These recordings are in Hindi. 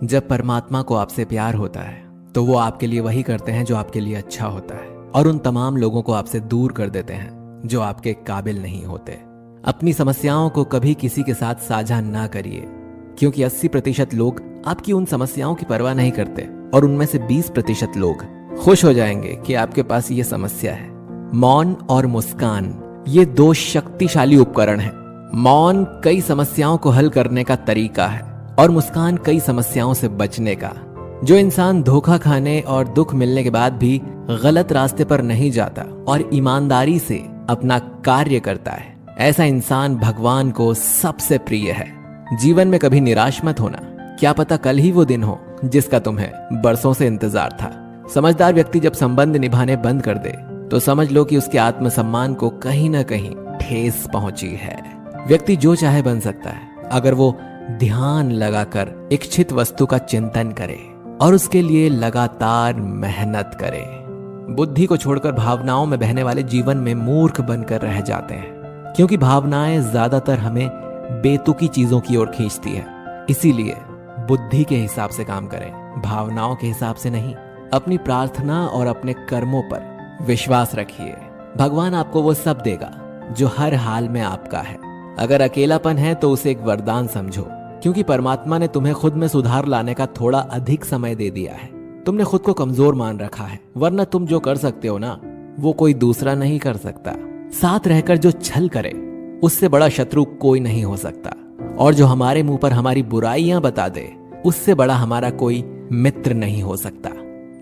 जब परमात्मा को आपसे प्यार होता है तो वो आपके लिए वही करते हैं जो आपके लिए अच्छा होता है, और उन तमाम लोगों को आपसे दूर कर देते हैं जो आपके काबिल नहीं होते। अपनी समस्याओं को कभी किसी के साथ साझा ना करिए, क्योंकि 80% लोग आपकी उन समस्याओं की परवाह नहीं करते और उनमें से 20% लोग खुश हो जाएंगे कि आपके पास ये समस्या है। मौन और मुस्कान ये दो शक्तिशाली उपकरण हैं। मौन कई समस्याओं को हल करने का तरीका है और मुस्कान कई समस्याओं से बचने का। जो इंसान धोखा खाने और दुख मिलने के बाद भी गलत रास्ते पर नहीं जाता और ईमानदारी से अपना कार्य करता है, ऐसा इंसान भगवान को सबसे प्रिय है। जीवन में कभी निराश मत होना, क्या पता कल ही वो दिन हो जिसका तुम्हें बरसों से इंतजार था। समझदार व्यक्ति जब संबंध निभाने बंद कर दे तो समझ लो कि उसके आत्मसम्मान को कहीं ना कहीं ठेस पहुंची है। व्यक्ति जो चाहे बन सकता है अगर वो ध्यान लगाकर इच्छित वस्तु का चिंतन करे और उसके लिए लगातार मेहनत करे। बुद्धि को छोड़कर भावनाओं में बहने वाले जीवन में मूर्ख बनकर रह जाते हैं, क्योंकि भावनाएं ज्यादातर हमें बेतुकी चीजों की ओर खींचती है। इसीलिए बुद्धि के हिसाब से काम करें, भावनाओं के हिसाब से नहीं। अपनी प्रार्थना और अपने कर्मों पर विश्वास रखिए। भगवान आपको वो सब देगा जो हर हाल में आपका है। अगर अकेलापन है तो उसे एक वरदान समझो, क्योंकि परमात्मा ने तुम्हें खुद में सुधार लाने का थोड़ा अधिक समय दे दिया है। तुमने खुद को कमजोर मान रखा है, वरना तुम जो कर सकते हो ना वो कोई दूसरा नहीं कर सकता। साथ रहकर जो छल करे उससे बड़ा शत्रु कोई नहीं हो सकता, और जो हमारे मुंह पर हमारी बुराइयां बता दे उससे बड़ा हमारा कोई मित्र नहीं हो सकता।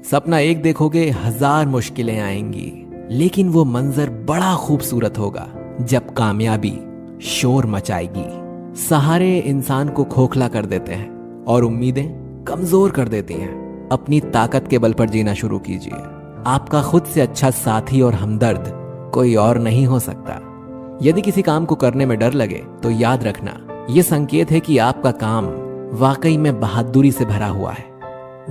सपना एक देखोगे, 1000 मुश्किलें आएंगी, लेकिन वो मंजर बड़ा खूबसूरत होगा जब कामयाबी शोर मचाएगी। सहारे इंसान को खोखला कर देते हैं और उम्मीदें कमजोर कर देती हैं। अपनी ताकत के बल पर जीना शुरू कीजिए। आपका खुद से अच्छा साथी और हमदर्द कोई और नहीं हो सकता। यदि किसी काम को करने में डर लगे तो याद रखना, यह संकेत है कि आपका काम वाकई में बहादुरी से भरा हुआ है।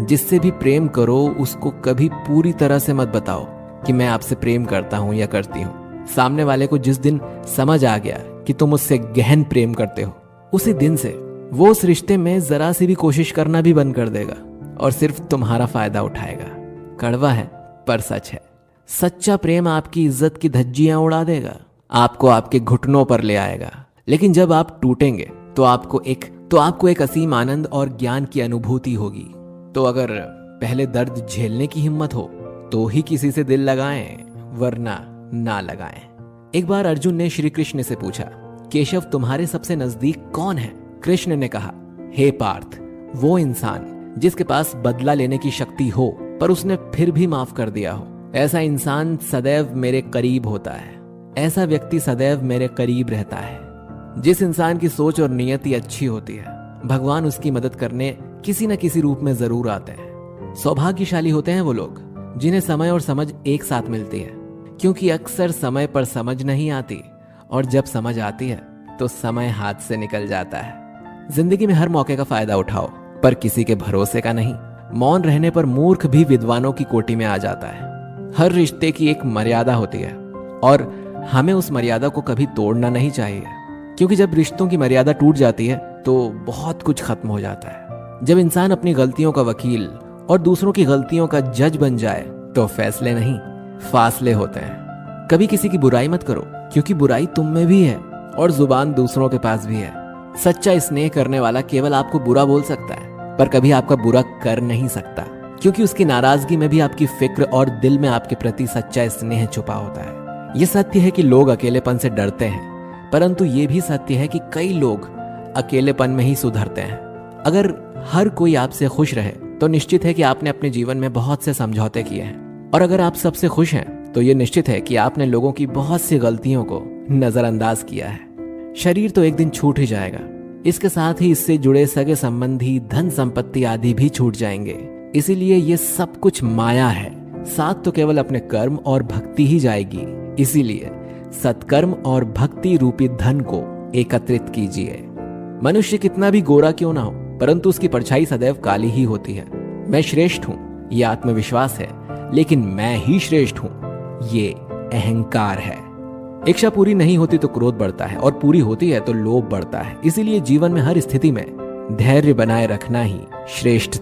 जिससे भी प्रेम करो उसको कभी पूरी तरह से मत बताओ कि मैं आपसे प्रेम करता हूं या करती हूं। सामने वाले को जिस दिन समझ आ गया कि तुम उससे गहन प्रेम करते हो, उसी दिन से वो उस रिश्ते में जरा सी भी कोशिश करना भी बंद कर देगा और सिर्फ तुम्हारा फायदा उठाएगा। कड़वा है पर सच है। सच्चा प्रेम आपकी इज्जत की धज्जियां उड़ा देगा, आपको आपके घुटनों पर ले आएगा। लेकिन जब आप टूटेंगे तो आपको एक असीम आनंद और ज्ञान की अनुभूति होगी। तो अगर पहले दर्द झेलने की हिम्मत हो तो ही किसी से दिल लगाएं, वरना ना लगाएं। एक बार अर्जुन ने श्री कृष्ण से पूछा, केशव तुम्हारे सबसे नजदीक कौन है? कृष्ण ने कहा, हे पार्थ, वो इंसान जिसके पास बदला लेने की शक्ति हो पर उसने फिर भी माफ कर दिया हो। ऐसा इंसान सदैव मेरे करीब होता है। ऐसा व्यक्ति सदैव मेरे करीब रहता है। जिस इंसान की सोच और नियति अच्छी होती है, भगवान उसकी मदद करने किसी न किसी रूप में जरूर आते हैं। सौभाग्यशाली होते हैं वो लोग जिन्हें समय और समझ एक साथ मिलती है, क्योंकि अक्सर समय पर समझ नहीं आती, और जब समझ आती है तो समय हाथ से निकल जाता है। जिंदगी में हर मौके का फायदा उठाओ, पर किसी के भरोसे का नहीं। मौन रहने पर मूर्ख भी विद्वानों की कोटि में आ जाता है। हर रिश्ते की एक मर्यादा होती है और हमें उस मर्यादा को कभी तोड़ना नहीं चाहिए, क्योंकि जब रिश्तों की मर्यादा टूट जाती है तो बहुत कुछ खत्म हो जाता है। जब इंसान अपनी गलतियों का वकील और दूसरों की गलतियों का जज बन जाए तो फैसले नहीं, फासले होते हैं। कभी किसी की बुराई मत करो, क्योंकि बुराई तुम में भी है और जुबान दूसरों के पास भी है। सच्चा स्नेह करने वाला केवल आपको बुरा बोल सकता है, पर कभी आपका बुरा कर नहीं सकता, क्योंकि उसकी नाराजगी में भी आपकी फिक्र और दिल में आपके प्रति सच्चा स्नेह छुपा होता है। यह सत्य है कि लोग अकेलेपन से डरते हैं, परंतु ये भी सत्य है कि कई लोग अकेलेपन में ही सुधरते हैं। अगर हर कोई आपसे खुश रहे तो निश्चित है कि आपने अपने जीवन में बहुत से समझौते किए हैं, और अगर आप सबसे खुश हैं तो ये निश्चित है कि आपने लोगों की बहुत सी गलतियों को नजरअंदाज किया है। शरीर तो एक दिन छूट ही जाएगा, इसके साथ ही इससे जुड़े सगे संबंधी, धन संपत्ति आदि भी छूट जाएंगे। इसीलिए ये सब कुछ माया है, साथ तो केवल अपने कर्म और भक्ति ही जाएगी। इसीलिए सत्कर्म और भक्ति रूपी धन को एकत्रित कीजिए। मनुष्य कितना भी गोरा क्यों ना हो, परंतु उसकी परछाई सदैव काली ही होती है। मैं श्रेष्ठ हूं, ये आत्मविश्वास है, लेकिन मैं ही श्रेष्ठ हूं, ये अहंकार है। इच्छा पूरी नहीं होती तो क्रोध बढ़ता है, और पूरी होती है तो लोभ बढ़ता है। इसीलिए जीवन में हर स्थिति में धैर्य बनाए रखना ही श्रेष्ठता